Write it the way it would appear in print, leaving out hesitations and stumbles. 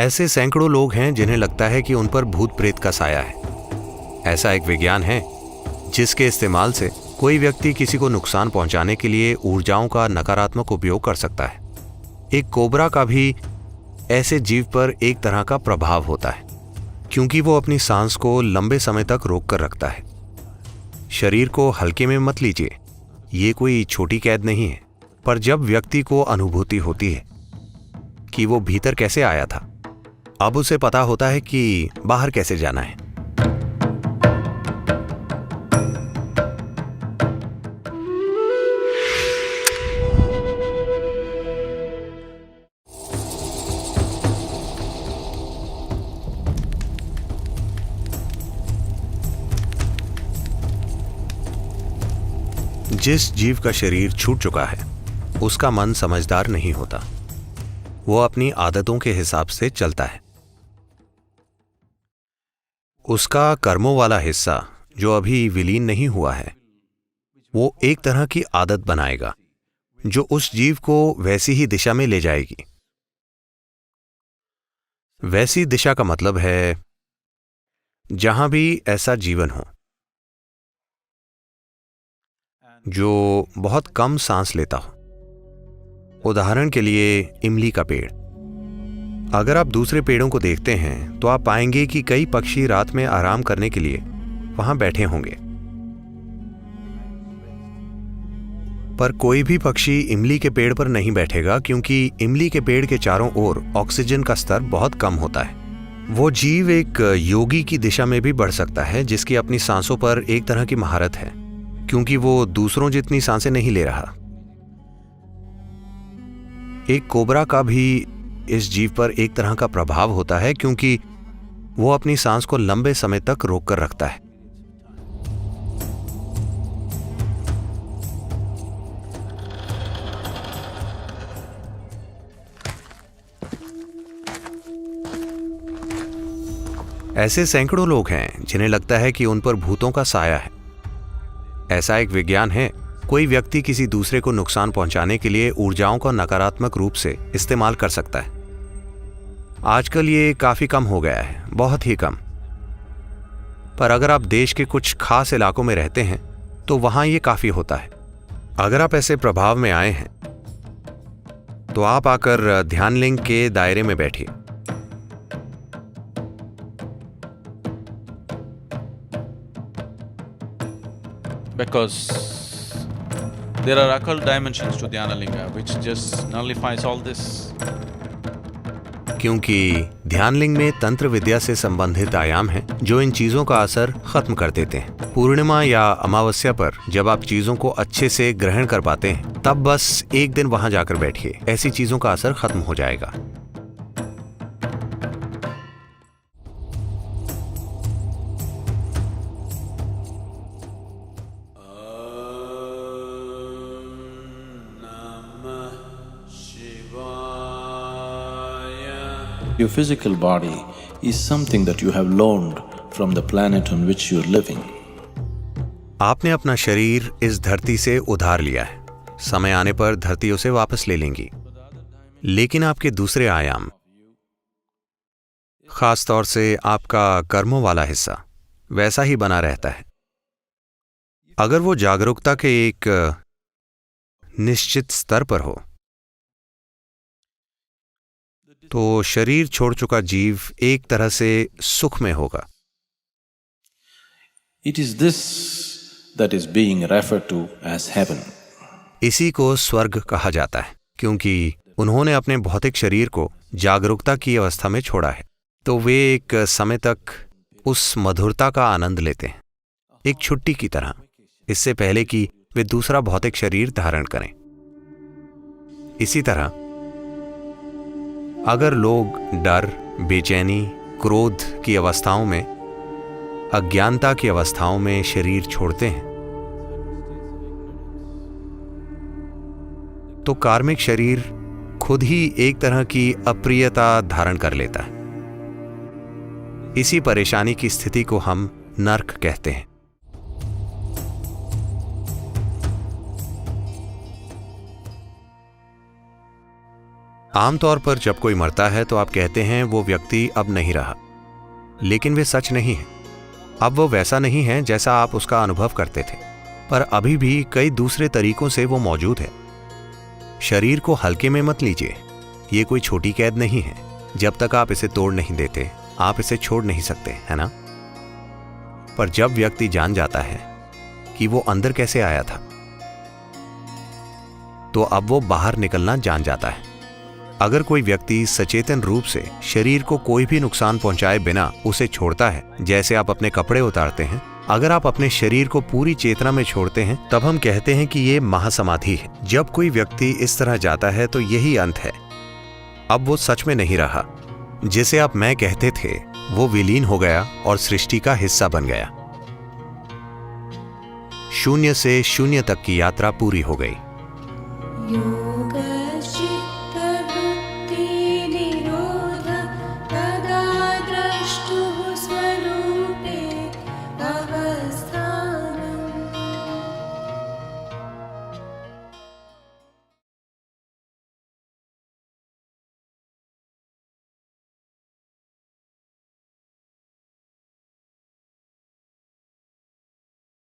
ऐसे सैकड़ों लोग हैं जिन्हें लगता है कि उन पर भूत प्रेत का साया है। ऐसा एक विज्ञान है जिसके इस्तेमाल से कोई व्यक्ति किसी को नुकसान पहुंचाने के लिए ऊर्जाओं का नकारात्मक उपयोग कर सकता है। एक कोबरा का भी ऐसे जीव पर एक तरह का प्रभाव होता है, क्योंकि वो अपनी सांस को लंबे समय तक रोक कर रखता है। शरीर को हल्के में मत लीजिए, ये कोई छोटी कैद नहीं है। पर जब व्यक्ति को अनुभूति होती है कि वो भीतर कैसे आया था, अब उसे पता होता है कि बाहर कैसे जाना है। जिस जीव का शरीर छूट चुका है उसका मन समझदार नहीं होता, वो अपनी आदतों के हिसाब से चलता है। उसका कर्मों वाला हिस्सा जो अभी विलीन नहीं हुआ है, वो एक तरह की आदत बनाएगा जो उस जीव को वैसी ही दिशा में ले जाएगी। वैसी दिशा का मतलब है जहां भी ऐसा जीवन हो जो बहुत कम सांस लेता हो। उदाहरण के लिए इमली का पेड़। अगर आप दूसरे पेड़ों को देखते हैं तो आप पाएंगे कि कई पक्षी रात में आराम करने के लिए वहां बैठे होंगे, पर कोई भी पक्षी इमली के पेड़ पर नहीं बैठेगा, क्योंकि इमली के पेड़ के चारों ओर ऑक्सीजन का स्तर बहुत कम होता है। वो जीव एक योगी की दिशा में भी बढ़ सकता है जिसकी अपनी सांसों पर एक तरह की महारत है, क्योंकि वो दूसरों जितनी सांसें नहीं ले रहा। एक कोबरा का भी इस जीव पर एक तरह का प्रभाव होता है, क्योंकि वो अपनी सांस को लंबे समय तक रोक कर रखता है। ऐसे सैकड़ों लोग हैं जिन्हें लगता है कि उन पर भूतों का साया है। ऐसा एक विज्ञान है, कोई व्यक्ति किसी दूसरे को नुकसान पहुंचाने के लिए ऊर्जाओं का नकारात्मक रूप से इस्तेमाल कर सकता है। आजकल ये काफी कम हो गया है, बहुत ही कम। पर अगर आप देश के कुछ खास इलाकों में रहते हैं तो वहां ये काफी होता है। अगर आप ऐसे प्रभाव में आए हैं तो आप आकर ध्यान लिंग के दायरे में बैठिए। Because there are occult dimensions to Dhyanalinga which just nullifies all this. क्योंकि ध्यानलिंग में तंत्र विद्या से संबंधित आयाम हैं जो इन चीजों का असर खत्म कर देते हैं। पूर्णिमा या अमावस्या पर जब आप चीजों को अच्छे से ग्रहण कर पाते हैं, तब बस एक दिन वहां जाकर बैठिए, ऐसी चीजों का असर खत्म हो जाएगा। Your physical body is something that you have loaned from the planet on which you're living. आपने अपना शरीर इस धरती से उधार लिया है, समय आने पर धरती उसे वापस ले लेंगी। लेकिन आपके दूसरे आयाम, खास तौर से आपका कर्मों वाला हिस्सा, वैसा ही बना रहता है। अगर वो जागरूकता के एक निश्चित स्तर पर हो तो शरीर छोड़ चुका जीव एक तरह से सुख में होगा। It is this that is being referred to as heaven. इसी को स्वर्ग कहा जाता है, क्योंकि उन्होंने अपने भौतिक शरीर को जागरूकता की अवस्था में छोड़ा है, तो वे एक समय तक उस मधुरता का आनंद लेते हैं, एक छुट्टी की तरह, इससे पहले कि वे दूसरा भौतिक शरीर धारण करें। इसी तरह अगर लोग डर, बेचैनी, क्रोध की अवस्थाओं में, अज्ञानता की अवस्थाओं में शरीर छोड़ते हैं, तो कार्मिक शरीर खुद ही एक तरह की अप्रियता धारण कर लेता है। इसी परेशानी की स्थिति को हम नर्क कहते हैं। आमतौर पर जब कोई मरता है तो आप कहते हैं वो व्यक्ति अब नहीं रहा, लेकिन वे सच नहीं है। अब वो वैसा नहीं है जैसा आप उसका अनुभव करते थे, पर अभी भी कई दूसरे तरीकों से वो मौजूद है। शरीर को हल्के में मत लीजिए, ये कोई छोटी कैद नहीं है। जब तक आप इसे तोड़ नहीं देते आप इसे छोड़ नहीं सकते, है ना? पर जब व्यक्ति जान जाता है कि वो अंदर कैसे आया था, तो अब वो बाहर निकलना जान जाता है। अगर कोई व्यक्ति सचेतन रूप से शरीर को कोई भी नुकसान पहुंचाए बिना उसे छोड़ता है, जैसे आप अपने कपड़े उतारते हैं, अगर आप अपने शरीर को पूरी चेतना में छोड़ते हैं, तब हम कहते हैं कि ये महासमाधि है। जब कोई व्यक्ति इस तरह जाता है तो यही अंत है। अब वो सच में नहीं रहा। जिसे आप मैं कहते थे वो विलीन हो गया और सृष्टि का हिस्सा बन गया। शून्य से शून्य तक की यात्रा पूरी हो गई।